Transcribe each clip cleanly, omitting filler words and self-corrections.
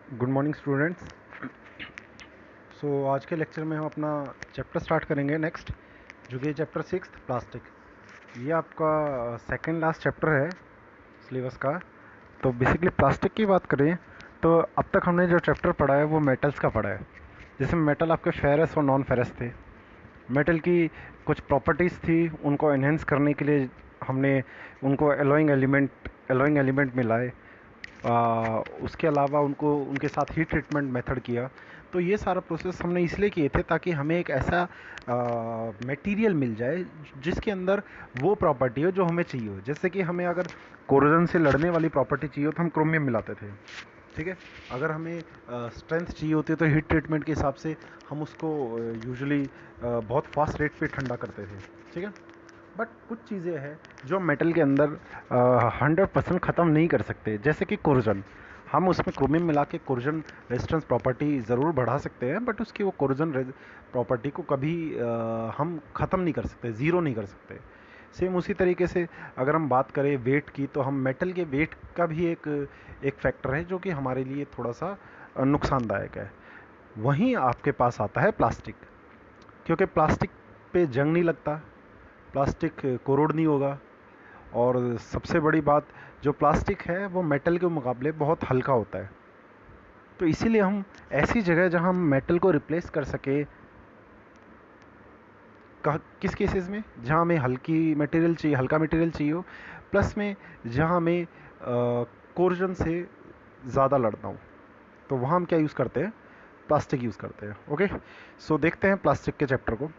Good morning students. आज के lecture में हम अपना चैप्टर स्टार्ट करेंगे नेक्स्ट, जो कि चैप्टर 6 प्लास्टिक। ये आपका सेकंड लास्ट चैप्टर है सिलेबस का। तो बेसिकली प्लास्टिक की बात करें तो अब तक हमने जो चैप्टर पढ़ा है वो मेटल्स का पढ़ा है, जिसमें मेटल आपके फेरस और नॉन फेरस थे। मेटल की कुछ प्रॉपर्टीज़ थी, उनको एनहेंस करने के लिए हमने उनको एलोइंग एलिमेंट मिलाए। उसके अलावा उनको उनके साथ हीट ट्रीटमेंट मेथड किया। तो ये सारा प्रोसेस हमने इसलिए किए थे ताकि हमें एक ऐसा मटेरियल मिल जाए जिसके अंदर वो प्रॉपर्टी हो जो हमें चाहिए हो। जैसे कि हमें अगर कोरोजन से लड़ने वाली प्रॉपर्टी चाहिए हो तो हम क्रोमियम मिलाते थे, ठीक है। अगर हमें स्ट्रेंथ चाहिए होती है तो हीट ट्रीटमेंट के हिसाब से हम उसको यूजुअली बहुत फास्ट रेट पे ठंडा करते थे, ठीक है। बट कुछ चीज़ें हैं जो मेटल के अंदर 100% ख़त्म नहीं कर सकते, जैसे कि कोरोजन। हम उसमें क्रोमियम मिला के कोरोजन रेजिस्टेंस प्रॉपर्टी ज़रूर बढ़ा सकते हैं, बट उसकी वो कोरोजन प्रॉपर्टी को कभी हम ख़त्म नहीं कर सकते, ज़ीरो नहीं कर सकते। सेम उसी तरीके से अगर हम बात करें वेट की, तो हम मेटल के वेट का भी एक फैक्टर है जो कि हमारे लिए थोड़ा सा नुकसानदायक है। वहीं आपके पास आता है प्लास्टिक, क्योंकि प्लास्टिक पे जंग नहीं लगता, प्लास्टिक कोरोड नहीं होगा। और सबसे बड़ी बात, जो प्लास्टिक है वो मेटल के मुकाबले बहुत हल्का होता है। तो इसीलिए हम ऐसी जगह जहां हम मेटल को रिप्लेस कर सके, किस केसेस में, जहां हमें हल्की मटेरियल चाहिए, हल्का मटेरियल चाहिए हो, प्लस में जहां हमें कोर्जन से ज़्यादा लड़ना हो, तो वहाँ हम क्या यूज़ करते हैं, प्लास्टिक यूज़ करते हैं। ओके, देखते हैं प्लास्टिक के चैप्टर को।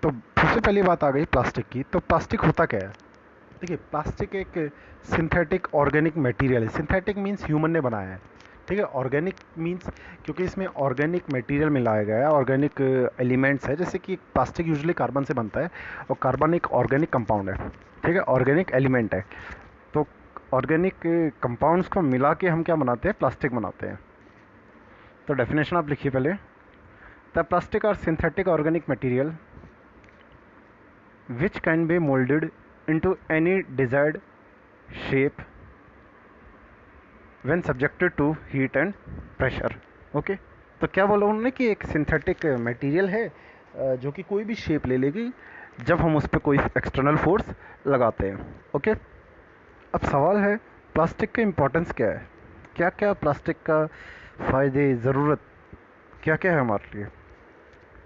तो सबसे पहली बात आ गई प्लास्टिक की। तो प्लास्टिक होता क्या है? देखिए, प्लास्टिक एक सिंथेटिक ऑर्गेनिक मटेरियल है। सिंथेटिक मीन्स ह्यूमन ने बनाया है, ठीक है। ऑर्गेनिक मीन्स क्योंकि इसमें ऑर्गेनिक मटेरियल मिलाया गया है, ऑर्गेनिक एलिमेंट्स है। जैसे कि प्लास्टिक यूजुअली कार्बन से बनता है, और कार्बन एक ऑर्गेनिक कंपाउंड है, ठीक है, ऑर्गेनिक एलिमेंट है। तो ऑर्गेनिक कंपाउंड्स को मिला के हम क्या बनाते हैं, प्लास्टिक बनाते हैं। तो डेफिनेशन आप लिखिए पहले। The plastic are synthetic organic material which can be molded into any desired shape when subjected to heat and pressure. Okay, तो क्या बोला उन्होंने कि एक सिंथेटिक मटेरियल है जो कि कोई भी शेप ले लेगी जब हम उस पर कोई एक्सटर्नल फोर्स लगाते हैं। ओके, अब सवाल है प्लास्टिक का इम्पोर्टेंस क्या है, क्या क्या प्लास्टिक का फ़ायदे, ज़रूरत क्या क्या है हमारे लिए।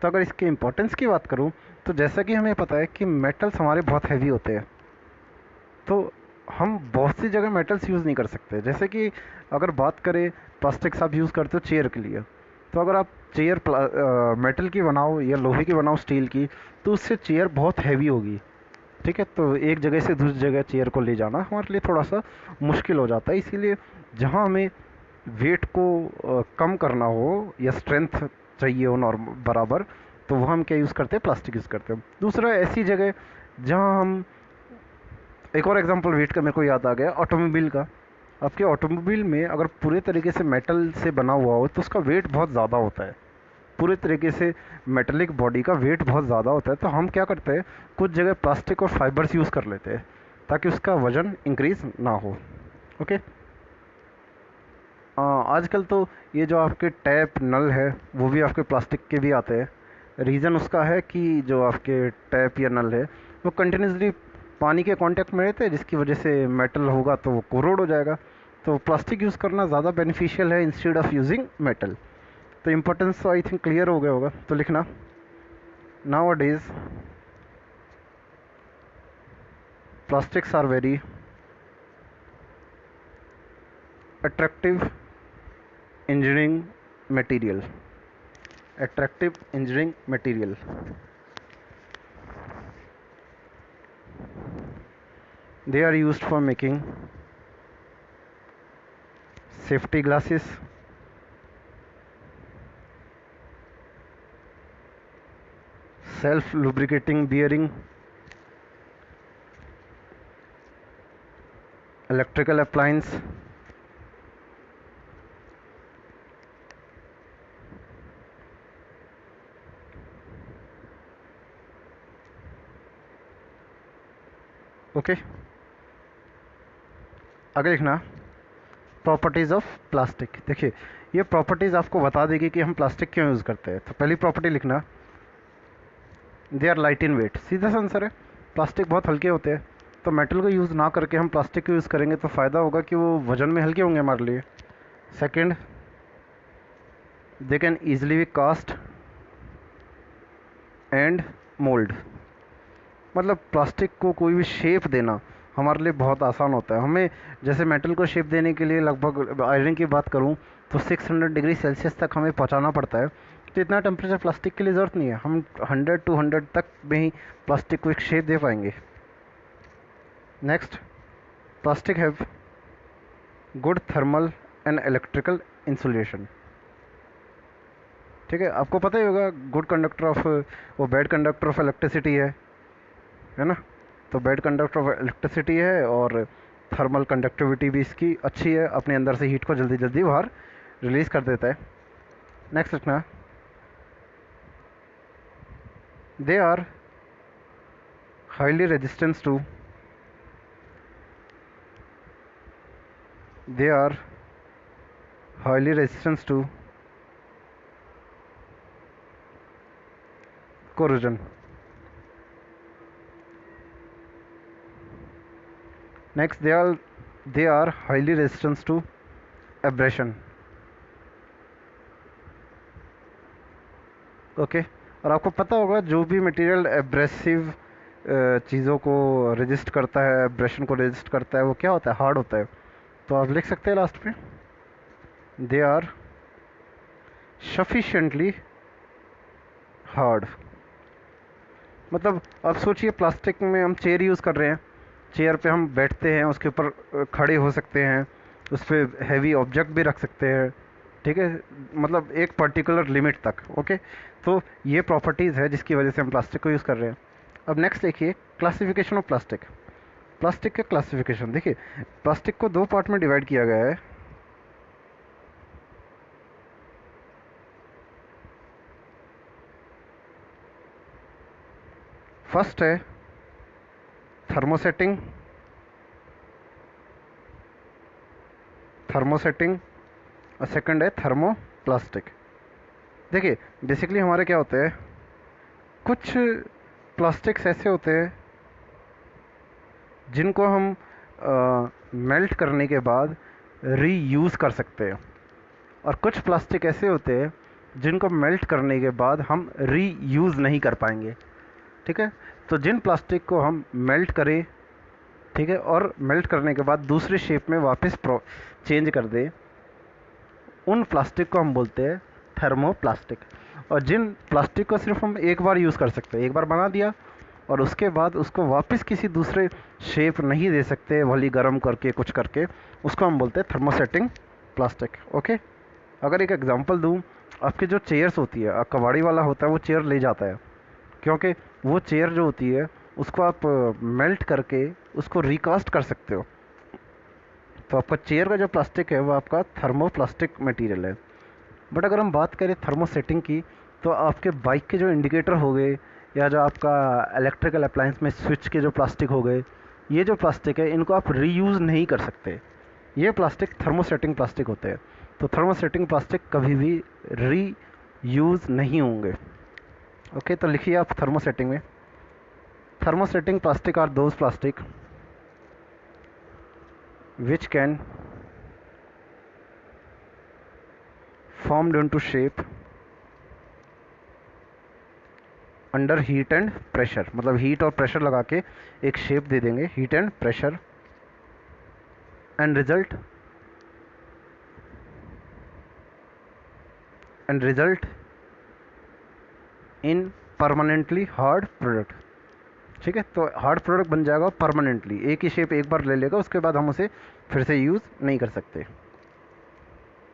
तो अगर इसके इम्पोर्टेंस की बात करूं, तो जैसा कि हमें पता है कि मेटल्स हमारे बहुत हैवी होते हैं, तो हम बहुत सी जगह मेटल्स यूज़ नहीं कर सकते। जैसे कि अगर बात करें, प्लास्टिक्स आप यूज़ करते हो चेयर के लिए, तो अगर आप चेयर मेटल की बनाओ या लोहे की बनाओ, स्टील की, तो उससे चेयर बहुत हैवी होगी, ठीक है। तो एक जगह से दूसरी जगह चेयर को ले जाना हमारे लिए थोड़ा सा मुश्किल हो जाता है। इसीलिए जहाँ हमें वेट को कम करना हो या स्ट्रेंथ चाहिए हो नॉर्म बराबर, तो वहाँ हम क्या यूज़ करते हैं, प्लास्टिक यूज़ करते हैं। दूसरा, ऐसी जगह जहाँ हम, एक और एग्जांपल वेट का मेरे को याद आ गया, ऑटोमोबाइल का। आपके ऑटोमोबाइल में अगर पूरे तरीके से मेटल से बना हुआ हो तो उसका वेट बहुत ज़्यादा होता है। पूरे तरीके से मेटलिक बॉडी का वेट बहुत ज़्यादा होता है। तो हम क्या करते हैं, कुछ जगह प्लास्टिक और फाइबर्स यूज़ कर लेते हैं ताकि उसका वज़न इंक्रीज़ ना हो। ओके, आजकल तो ये जो आपके टैप नल है वो भी आपके प्लास्टिक के भी आते हैं। रीज़न उसका है कि जो आपके टैप या नल है वो कंटिन्यूसली पानी के कांटेक्ट में रहते हैं, जिसकी वजह से मेटल होगा तो वो कोरोड हो जाएगा। तो प्लास्टिक यूज़ करना ज़्यादा बेनिफिशियल है इंस्टेड ऑफ यूजिंग मेटल। तो इम्पोर्टेंस तो आई थिंक क्लियर हो गया होगा, तो लिखना। Nowadays plastics are very attractive engineering material. Attractive engineering material. They are used for making safety glasses, self lubricating bearing, electrical appliance, okay. आगे लिखना, properties of plastic. देखिए ये properties आपको बता देगी कि हम प्लास्टिक क्यों यूज़ करते हैं। तो पहली प्रॉपर्टी लिखना, they are light in weight. सीधा सा आंसर है, प्लास्टिक बहुत हल्के होते हैं। तो मेटल को यूज़ ना करके हम प्लास्टिक को यूज़ करेंगे तो फ़ायदा होगा कि वो वजन में हल्के होंगे हमारे लिए। Second, they can easily be cast and mould. मतलब प्लास्टिक को कोई भी शेप देना हमारे लिए बहुत आसान होता है। हमें जैसे मेटल को शेप देने के लिए लगभग आयरन की बात करूं तो 600 डिग्री सेल्सियस तक हमें पहुंचाना पड़ता है। तो इतना टेम्परेचर प्लास्टिक के लिए ज़रूरत नहीं है, हम 100 टू 100 तक में ही प्लास्टिक को एक शेप दे पाएंगे। Next, plastic have good thermal and electrical insulation. ठीक है, आपको पता ही होगा गुड कंडक्टर ऑफ, वो बैड कंडक्टर ऑफ इलेक्ट्रिसिटी है ना। तो बैड कंडक्टर ऑफ इलेक्ट्रिसिटी है और थर्मल कंडक्टिविटी भी इसकी अच्छी है, अपने अंदर से हीट को जल्दी जल्दी बाहर रिलीज़ कर देता है। नेक्स्ट रखना, they are highly resistance to, they are highly resistance to corrosion. Next, they are highly resistant to abrasion. Okay और आपको पता होगा जो भी मटेरियल एब्रेसिव चीज़ों को रेजिस्ट करता है, एब्रेशन को रेजिस्ट करता है, वो क्या होता है, हार्ड होता है। तो आप लिख सकते हैं लास्ट में, दे आर सफिशिएंटली हार्ड। मतलब आप सोचिए प्लास्टिक में हम चेयर यूज़ कर रहे हैं, चेयर पे हम बैठते हैं, उसके ऊपर खड़े हो सकते हैं, उस पर हैवी ऑब्जेक्ट भी रख सकते हैं। ठीक है, मतलब एक पर्टिकुलर लिमिट तक। ओके, तो ये प्रॉपर्टीज़ है जिसकी वजह से हम प्लास्टिक को यूज़ कर रहे हैं। अब नेक्स्ट देखिए, क्लासिफिकेशन ऑफ प्लास्टिक। प्लास्टिक का क्लासिफिकेशन देखिए, प्लास्टिक को दो पार्ट में डिवाइड किया गया है। फर्स्ट है थर्मोसेटिंग, और सेकंड है थर्मोप्लास्टिक। देखिए बेसिकली हमारे क्या होते हैं, कुछ प्लास्टिक्स ऐसे होते हैं जिनको हम मेल्ट करने के बाद रीयूज़ कर सकते हैं, और कुछ प्लास्टिक ऐसे होते हैं जिनको मेल्ट करने के बाद हम रीयूज़ नहीं कर पाएंगे। ठीक है, तो जिन प्लास्टिक को हम मेल्ट करें, ठीक है, और मेल्ट करने के बाद दूसरे शेप में वापस चेंज कर दें, उन प्लास्टिक को हम बोलते हैं थर्मोप्लास्टिक। और जिन प्लास्टिक को सिर्फ हम एक बार यूज़ कर सकते हैं, एक बार बना दिया और उसके बाद उसको वापस किसी दूसरे शेप नहीं दे सकते, भली गर्म करके कुछ करके, उसको हम बोलते हैं थर्मोसेटिंग प्लास्टिक। ओके, अगर एक एग्जांपल दूं, आपकी जो चेयर्स होती है, कबाड़ी वाला होता है वो चेयर ले जाता है, क्योंकि वो चेयर जो होती है उसको आप मेल्ट करके उसको रिकास्ट कर सकते हो। तो आपका चेयर का जो प्लास्टिक है वो आपका थर्मोप्लास्टिक मटेरियल है। बट अगर हम बात करें थर्मोसेटिंग की, तो आपके बाइक के जो इंडिकेटर हो गए, या जो आपका इलेक्ट्रिकल अप्लायंस में स्विच के जो प्लास्टिक हो गए, ये जो प्लास्टिक है इनको आप रीयूज़ नहीं कर सकते। ये प्लास्टिक थर्मोसेटिंग प्लास्टिक होते हैं। तो थर्मोसेटिंग प्लास्टिक कभी भी रीयूज़ नहीं होंगे। ओके, तो लिखिए आप थर्मोसेटिंग में, thermosetting plastic are those plastic which can formed into shape under heat and pressure. मतलब हीट और प्रेशर लगा के एक शेप दे देंगे, heat and pressure, and result in permanently hard product. ठीक है, तो हार्ड प्रोडक्ट बन जाएगा परमानेंटली, एक ही शेप एक बार ले लेगा, उसके बाद हम उसे फिर से यूज़ नहीं कर सकते।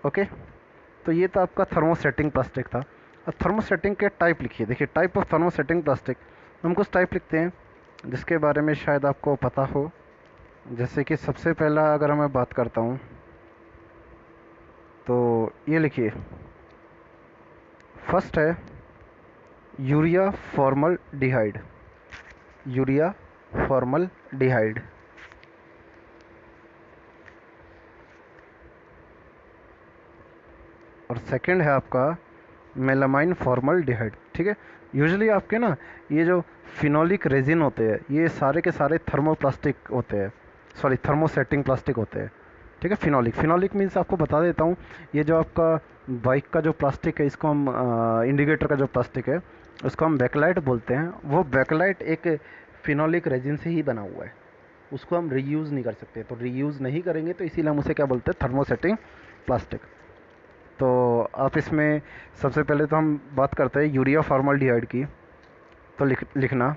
ओके, तो ये तो आपका थर्मोसेटिंग प्लास्टिक था। अब थर्मोसेटिंग के टाइप लिखिए। देखिए टाइप ऑफ थर्मोसेटिंग प्लास्टिक, हम कुछ टाइप लिखते हैं जिसके बारे में शायद आपको पता हो। जैसे कि सबसे पहला अगर मैं बात करता हूँ तो ये लिखिए, फर्स्ट है यूरिया फॉर्मल डिहाइड। यूरिया फॉर्मल डिहाइड, और सेकंड है आपका मेलामाइन फॉर्मल्डिहाइड। ठीक है, यूजुअली आपके ना ये जो फिनोलिक रेजिन होते हैं ये सारे के सारे थर्मोप्लास्टिक होते हैं, सॉरी थर्मोसेटिंग प्लास्टिक होते हैं। ठीक है, फिनोलिक, फिनोलिक मीन्स आपको बता देता हूँ, ये जो आपका बाइक का जो प्लास्टिक है इसको हम इंडिकेटर का जो प्लास्टिक है उसको हम बैकलाइट बोलते हैं। वो बैकलाइट एक फिनोलिक रेजिन से ही बना हुआ है, उसको हम रीयूज़ नहीं कर सकते, तो रीयूज़ नहीं करेंगे तो इसीलिए हम उसे क्या बोलते हैं, थर्मोसेटिंग प्लास्टिक। तो आप इसमें सबसे पहले तो हम बात करते हैं यूरिया फॉर्मल्डिहाइड की। तो लिखना,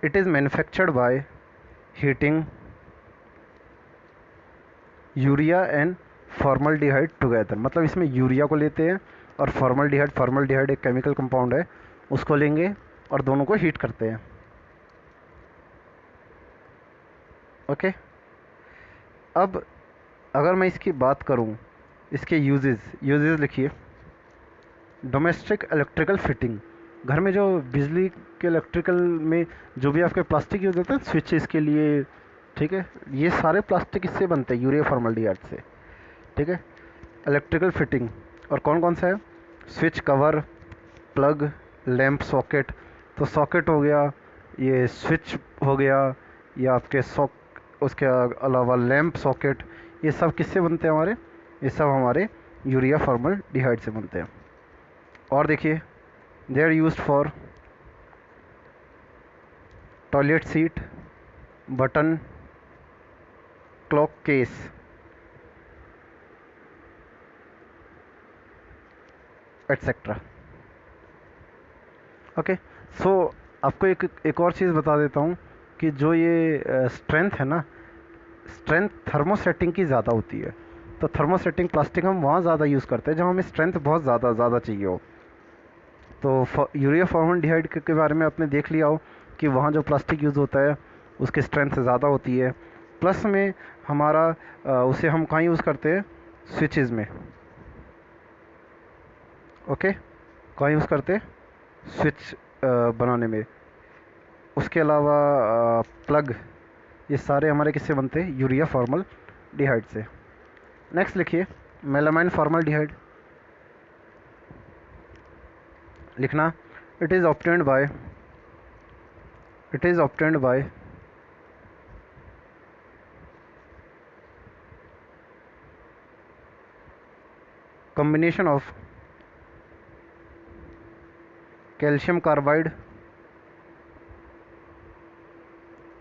it is manufactured by heating urea and formaldehyde together. मतलब इसमें यूरिया को लेते हैं और फॉर्मल्डिहाइड, फॉर्मल्डिहाइड एक केमिकल कंपाउंड है, उसको लेंगे और दोनों को हीट करते हैं। ओके, अब अगर मैं इसकी बात करूं, इसके यूजेस, लिखिए। डोमेस्टिक इलेक्ट्रिकल फिटिंग, घर में जो बिजली के इलेक्ट्रिकल में जो भी आपके प्लास्टिक यूज होते हैं स्विचेस के लिए, ठीक है, ये सारे प्लास्टिक इससे बनते हैं, यूरिया फॉर्मल्डिहाइड से। ठीक है, इलेक्ट्रिकल फिटिंग, और कौन कौन सा है, switch cover, plug, lamp socket. तो सॉकेट हो गया, ये स्विच हो गया, या आपके उसके अलावा लैंप सॉकेट, ये सब किससे बनते हैं हमारे, ये सब हमारे यूरिया फॉर्मल्डिहाइड से बनते हैं। और देखिए, they are used for toilet seat, button, clock case, etcetera. Okay, so आपको एक और चीज़ बता देता हूँ कि जो ये स्ट्रेंथ है ना, स्ट्रेंथ थर्मोसेटिंग की ज़्यादा होती है। तो थर्मोसेटिंग प्लास्टिक हम वहाँ ज़्यादा यूज़ करते हैं जहाँ हमें स्ट्रेंथ बहुत ज़्यादा चाहिए हो। तो यूरिया फॉर्मल्डिहाइड के बारे में आपने देख लिया हो कि वहाँ जो प्लास्टिक यूज़ होता है उसकी स्ट्रेंथ ज़्यादा होती है। प्लस में हमारा उसे हम कहाँ यूज़ करते हैं, स्विचेस में। ओके, कहाँ यूज़ करते हैं, स्विच बनाने में। उसके अलावा प्लग, ये सारे हमारे किससे बनते हैं, यूरिया फॉर्मल्डिहाइड से। नेक्स्ट लिखिए, मेलामाइन फॉर्मल्डिहाइड। लिखना, it is obtained bye, it is obtained bye combination of calcium carbide,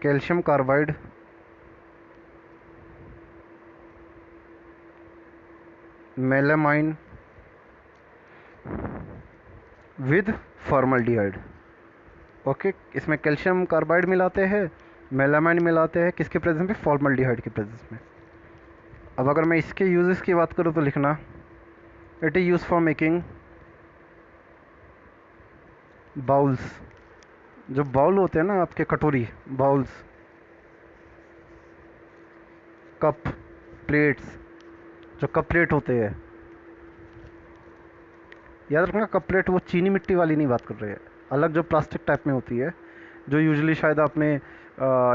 calcium carbide melamine with formaldehyde. Okay, इसमें कैल्शियम कार्बाइड मिलाते हैं, मेलामाइन मिलाते हैं, किसके प्रेजेंस में, फॉर्मल्डिहाइड के प्रेजेंस में। अब अगर मैं इसके यूजेस की बात करूँ तो लिखना, it is use for making bowls, जो बाउल होते हैं ना आपके, कटोरी, बाउल्स, कप, प्लेट्स, जो कप प्लेट होते हैं, याद रखना कप प्लेट वो चीनी मिट्टी वाली नहीं बात कर रहे हैं, अलग जो प्लास्टिक टाइप में होती है, जो यूजुअली शायद आपने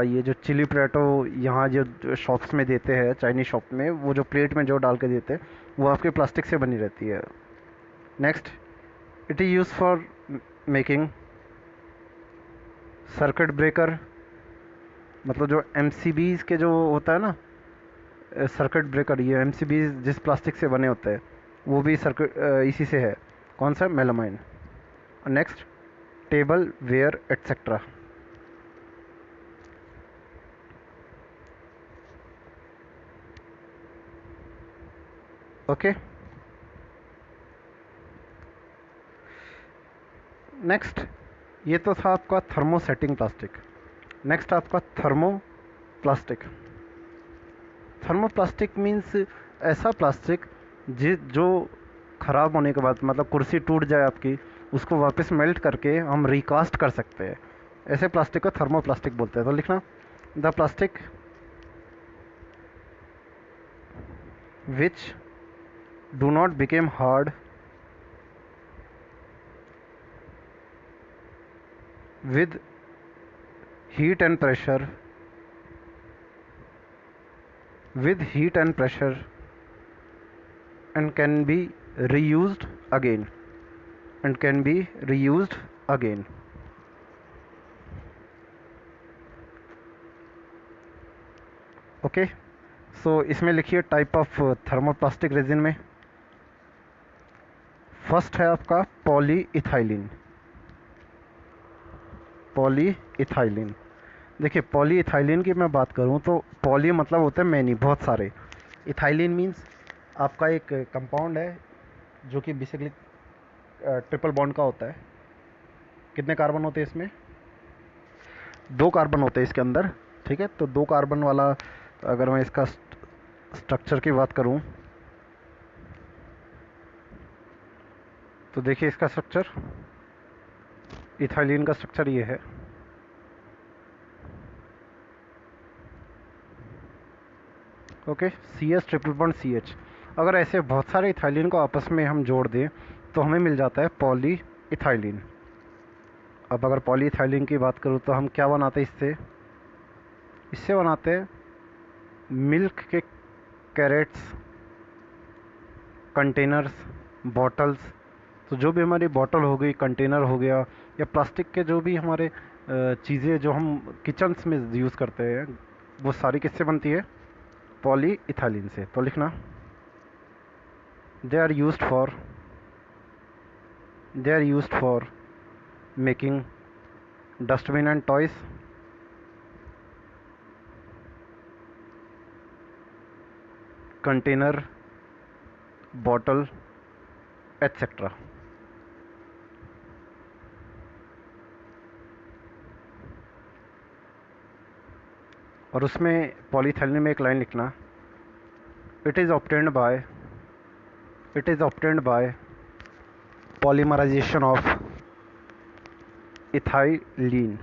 ये जो चिली प्लेटो यहाँ जो शॉप्स में देते हैं, चाइनीज शॉप में, वो जो प्लेट में जो डाल के देते हैं वो आपके प्लास्टिक से बनी रहती है। Next, it is use for making circuit breaker, मतलब जो एम के जो होता है ना सर्किट ब्रेकर, ये एम जिस प्लास्टिक से बने होते हैं वो भी सर्किट इसी से है, कौन सा, melamine. Next, table ware etcetera. Okay, next, ये तो था आपका थर्मोसेटिंग प्लास्टिक। नेक्स्ट आपका thermo plastic. Thermo plastic means ऐसा प्लास्टिक जो ख़राब होने के बाद, मतलब कुर्सी टूट जाए आपकी, उसको वापस मेल्ट करके हम रिकास्ट कर सकते हैं, ऐसे प्लास्टिक को थर्मो प्लास्टिक बोलते हैं। तो लिखना, the plastic which do not became hard with heat and pressure with heat and pressure and can be reused again and can be reused again. Okay, so इसमें लिखिए टाइप ऑफ थर्मोप्लास्टिक रेजिन में। First है आपका polyethylene. Polyethylene, देखिए polyethylene की मैं बात करूं तो पॉली मतलब होता है मैनी, बहुत सारे। इथाइलिन मीन्स आपका एक कंपाउंड है जो कि बेसिकली ट्रिपल बॉन्ड का होता है। कितने कार्बन होते हैं इसमें? 2 कार्बन होते हैं इसके अंदर, ठीक है। तो 2 कार्बन वाला अगर मैं इसका स्ट्रक्चर की बात करूं तो देखिए इसका स्ट्रक्चर, इथाइलिन का स्ट्रक्चर ये है। Okay, CH triple bond CH। अगर ऐसे बहुत सारे इथाइलिन को आपस में हम जोड़ दें तो हमें मिल जाता है पॉली इथाइलिन। अब अगर पॉली इथाइलिन की बात करूँ तो हम क्या बनाते हैं इससे? इससे बनाते हैं मिल्क के कैरेट्स, कंटेनर्स, बॉटल्स। तो जो भी हमारी बॉटल हो गई, कंटेनर हो गया, या प्लास्टिक के जो भी हमारे चीज़ें जो हम किचन्स में यूज़ करते हैं, वो सारी किससे बनती है? पॉली इथाइलिन से। तो लिखना, they are used for making dustbin and toys, container, bottle, etcetera. और उसमें पॉलीथैलिन में एक लाइन लिखना, it is obtained by polymerisation of ethylene,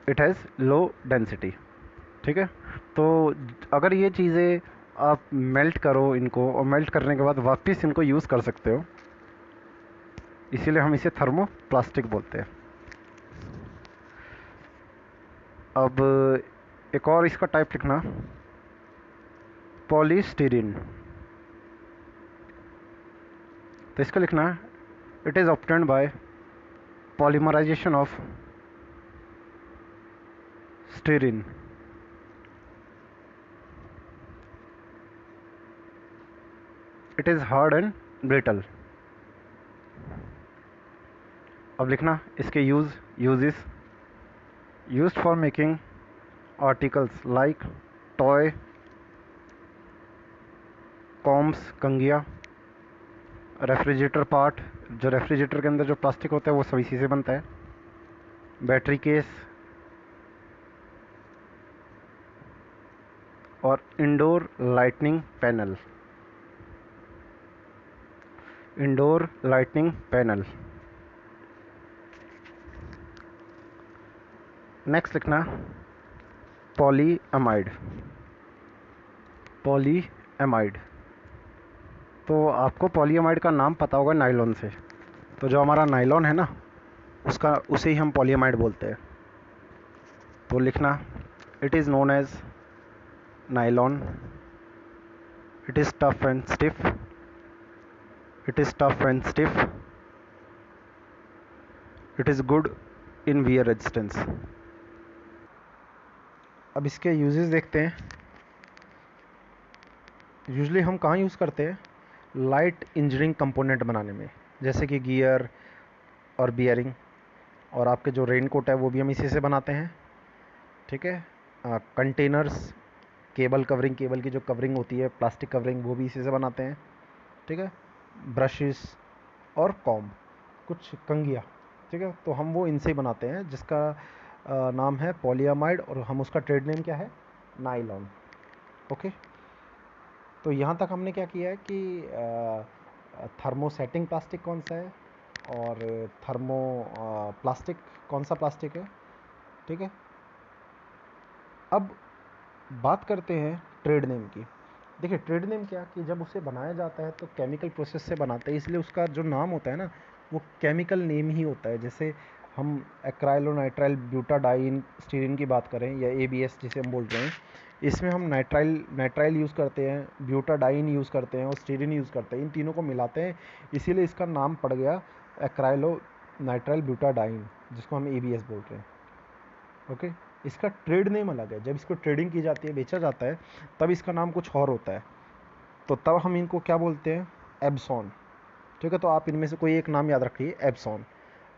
it has low density. ठीक है, तो अगर ये चीज़ें आप मेल्ट करो इनको, और मेल्ट करने के बाद वापस इनको यूज़ कर सकते हो, इसीलिए हम इसे थर्मोप्लास्टिक बोलते हैं। अब एक और इसका टाइप लिखना, पॉलीस्टीरीन। तो इसका लिखना है, it is obtained by polymerisation of styrene, it is hard and brittle. अब लिखना इसके uses, used for making articles like toy, combs, कंगिया, रेफ्रिजरेटर पार्ट, जो रेफ्रिजरेटर के अंदर जो प्लास्टिक होता है वो सब इसी से बनता है, बैटरी केस, और indoor lightning panel. Indoor lightning panel. Next लिखना, पॉलीएमाइड। पॉलीएमाइड, तो आपको पॉलीएमाइड का नाम पता होगा नायलॉन से। तो जो हमारा नायलॉन है ना, उसे ही हम पॉलीएमाइड बोलते हैं। तो लिखना, it is known as nylon, it is tough and stiff, it is tough and stiff, it is good in wear resistance. अब इसके यूजेस देखते हैं। यूजली हम कहाँ यूज़ करते हैं? लाइट इंजीनियरिंग कंपोनेंट बनाने में, जैसे कि गियर और बियरिंग, और आपके जो रेन कोट है वो भी हम इसी से बनाते हैं। ठीक है, कंटेनर्स, केबल कवरिंग, केबल की जो कवरिंग होती है, प्लास्टिक कवरिंग, वो भी इसी से बनाते हैं। ठीक है, ब्रशेस और कॉम्ब, कुछ कंगिया, ठीक है, तो हम वो इनसे ही बनाते हैं, जिसका नाम है पॉलीएमाइड, और हम उसका ट्रेड नेम क्या है? नायलॉन। ओके, तो यहाँ तक हमने क्या किया है कि थर्मोसेटिंग प्लास्टिक कौन सा है और थर्मो प्लास्टिक कौन सा प्लास्टिक है। ठीक है, अब बात करते हैं ट्रेड नेम की। देखिए ट्रेड नेम क्या, कि जब उसे बनाया जाता है तो केमिकल प्रोसेस से बनाते हैं, इसलिए उसका जो नाम होता है ना, वो केमिकल नेम ही होता है। जैसे हम एक्राइलोनाइट्राइल ब्यूटाडाइन स्टीरीन की बात करें, या ABS जिसे हम बोल रहे हैं, इसमें हम नाइट्राइल नाइट्राइल यूज़ करते हैं, ब्यूटाडाइन यूज़ करते हैं और स्टीरिन यूज़ करते हैं, इन तीनों को मिलाते हैं, इसीलिए इसका नाम पड़ गया एक्राइलो नाइट्राइल ब्यूटाडाइन, जिसको हम ABS बोलते हैं। ओके, इसका ट्रेड नेम अलग है, जब इसको ट्रेडिंग की जाती है, बेचा जाता है, तब इसका नाम कुछ और होता है, तो तब हम इनको क्या बोलते हैं, एब्सॉन। ठीक है, तो आप इनमें से कोई एक नाम याद रखिए, एब्सॉन।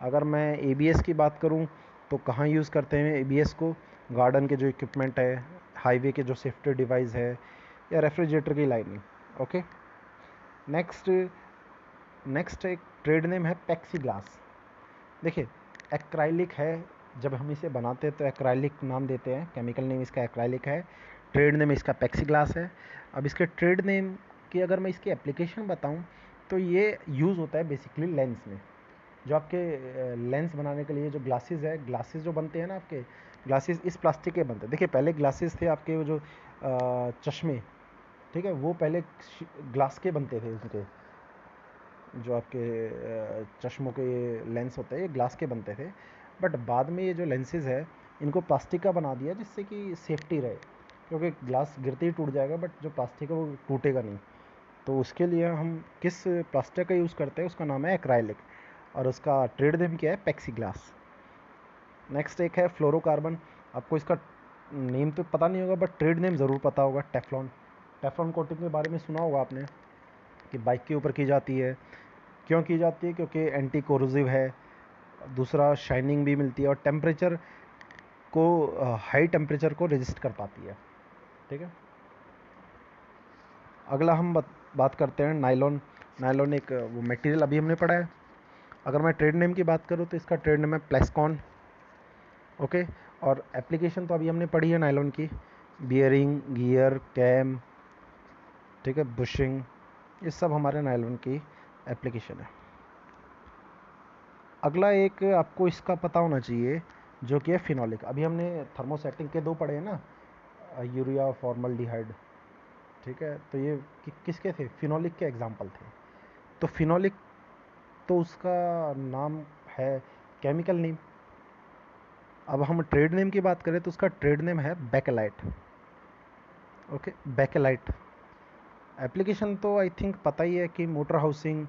अगर मैं ABS की बात करूं तो कहाँ यूज़ करते हैं ABS को, गार्डन के जो इक्विपमेंट है, हाईवे के जो सेफ्टी डिवाइस है, या रेफ्रिजरेटर की लाइनिंग। ओके, नेक्स्ट नेक्स्ट एक ट्रेड नेम है पेक्सी ग्लास। देखिए, एक्राइलिक है, जब हम इसे बनाते हैं तो एक्राइलिक नाम देते हैं, केमिकल नेम इसका एक्राइलिक है, ट्रेड नेम इसका पेक्सी ग्लास है। अब इसके ट्रेड नेम की अगर मैं इसकी एप्लीकेशन बताऊं तो ये यूज़ होता है बेसिकली लेंस में, जो आपके लेंस बनाने के लिए जो ग्लासेस है, ग्लासेस जो बनते हैं ना आपके, ग्लासेस इस प्लास्टिक के बनते हैं। देखिए, पहले ग्लासेस थे आपके वो जो चश्मे, ठीक है, वो पहले ग्लास के बनते थे, उनके जो आपके चश्मों के ये लेंस होते हैं, ये ग्लास के बनते थे, बट बाद में ये जो लेंसेज है इनको प्लास्टिक का बना दिया, जिससे कि सेफ्टी रहे, क्योंकि ग्लास गिरते ही टूट जाएगा, बट जो प्लास्टिक है वो टूटेगा नहीं। तो उसके लिए हम किस प्लास्टिक का यूज़ करते हैं, उसका नाम है एक्राइलिक, और उसका ट्रेड नेम क्या है, पेक्सी ग्लास। नेक्स्ट एक है फ्लोरोकार्बन। आपको इसका नेम तो पता नहीं होगा, बट ट्रेड नेम ज़रूर पता होगा, टेफ्लॉन। टेफ्लॉन कोटिंग के बारे में सुना होगा आपने, कि बाइक के ऊपर की जाती है। क्यों की जाती है, क्योंकि एंटी कोरोसिव है, दूसरा शाइनिंग भी मिलती है, और टेम्परेचर को, हाई टेम्परेचर को रेजिस्ट कर पाती है। ठीक है, अगला हम बात करते हैं नायलॉन। नायलॉन एक वो मटेरियल अभी हमने पढ़ा है। अगर मैं ट्रेड नेम की बात करूँ तो इसका ट्रेड नेम है प्लेस्कॉन। ओके, और एप्लीकेशन तो अभी हमने पढ़ी है नायलॉन की, बियरिंग, गियर, कैम, ठीक है, बुशिंग, ये सब हमारे नायलॉन की एप्लीकेशन है। अगला एक आपको इसका पता होना चाहिए, जो कि है फिनोलिक। अभी हमने थर्मोसेटिंग के दो पढ़े हैं ना, यूरिया, फॉर्मल्डिहाइड, ठीक है, तो ये किसके थे, फिनोलिक के एग्जाम्पल थे। तो फिनोलिक, तो उसका नाम है केमिकल नेम। अब हम ट्रेड नेम की बात करें तो उसका ट्रेड नेम है बेकेलाइट। Okay, bakelite. एप्लीकेशन तो आई थिंक पता ही है, कि motor housing,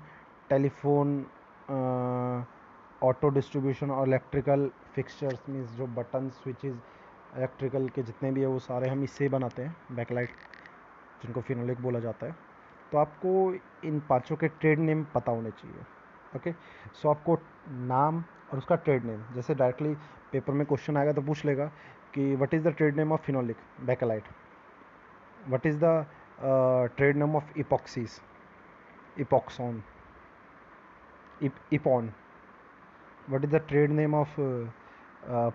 telephone, auto distribution और इलेक्ट्रिकल फिक्सचर्स, मीन्स जो बटन स्विचेस इलेक्ट्रिकल के जितने भी है वो सारे हम इससे बनाते हैं, बैकलाइट, जिनको फिनोलिक बोला जाता है। तो आपको इन पांचों के ट्रेड नेम पता होने चाहिए। ओके, सो आपको नाम और उसका ट्रेड नेम, जैसे डायरेक्टली पेपर में क्वेश्चन आएगा तो पूछ लेगा कि what is the trade name of phenolic, Bakelite. What is the trade name of epoxies, epoxon, Epon. What is the trade name of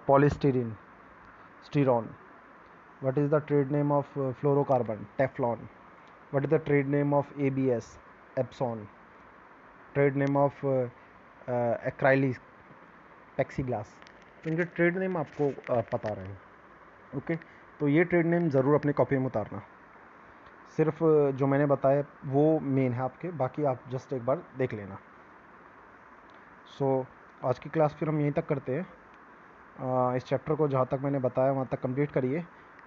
polystyrene, Styron? What is the trade name of fluorocarbon, Teflon? What is the trade name of ABS, Epson? Trade name of acrylic, Plexiglass? तो इनके trade name आपको पता रहे। Okay, तो ये trade name ज़रूर अपने copy में उतारना। सिर्फ जो मैंने बताया वो मेन है आपके, बाकी आप जस्ट एक बार देख लेना। सो आज की क्लास फिर हम यहीं तक करते हैं। इस चैप्टर को जहाँ तक मैंने बताया वहाँ तक कंप्लीट करिए,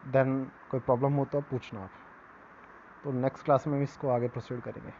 देन कोई प्रॉब्लम हो तो पूछना आप। तो नेक्स्ट क्लास में हम इसको आगे प्रोसीड करेंगे।